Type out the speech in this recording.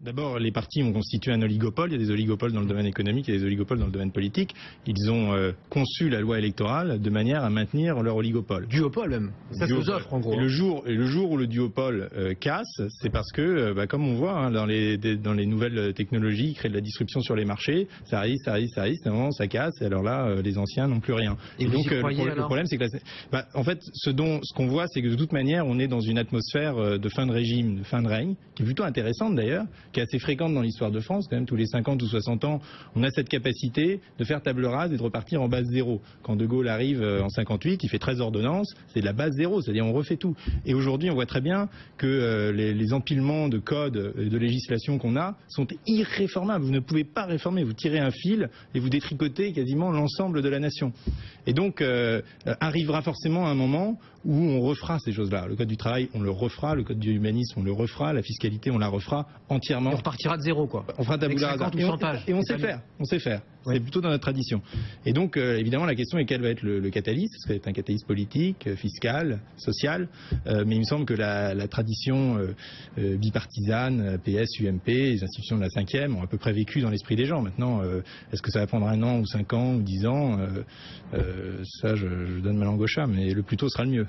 D'abord, les partis ont constitué un oligopole. Il y a des oligopoles dans le domaine économique et des oligopoles dans le domaine politique. Ils ont conçu la loi électorale de manière à maintenir leur oligopole. Duopole même. Ça se nous offre en gros. Et le jour où le duopole casse, c'est parce que, comme on voit dans les nouvelles technologies, créer de la disruption sur les marchés, ça arrive, à un moment ça casse, et alors là, les anciens n'ont plus rien. Et donc le problème, c'est que en fait, ce qu'on voit, c'est que de toute manière, on est dans une atmosphère de fin de régime, de fin de règne, qui est plutôt intéressante d'ailleurs, qui est assez fréquente dans l'histoire de France, quand même tous les 50 ou 60 ans, on a cette capacité de faire table rase et de repartir en base zéro. Quand De Gaulle arrive en 58, il fait 13 ordonnances, c'est de la base zéro, c'est-à-dire on refait tout. Et aujourd'hui, on voit très bien que les empilements de codes et de législation qu'on a sont irréformables. Vous ne pouvez pas réformer, vous tirez un fil et vous détricotez quasiment l'ensemble de la nation. Et donc, arrivera forcément un moment où on refera ces choses-là. Le code du travail, on le refera, le code du humanisme, on le refera, la fiscalité, on la refera entièrement. Et on repartira de zéro, quoi. On fera tabula rasa. Et on sait faire. Oui. C'est plutôt dans notre tradition. Et donc, évidemment, la question est quel va être le catalyse. Est-ce que ça va être un catalyse politique, fiscal, social, mais il me semble que la tradition bipartisane, PS, UMP, les institutions de la 5e ont à peu près vécu dans l'esprit des gens. Maintenant, est-ce que ça va prendre 1 an ou 5 ans ou 10 ans ça, je donne ma langue au chat, mais le plus tôt sera le mieux.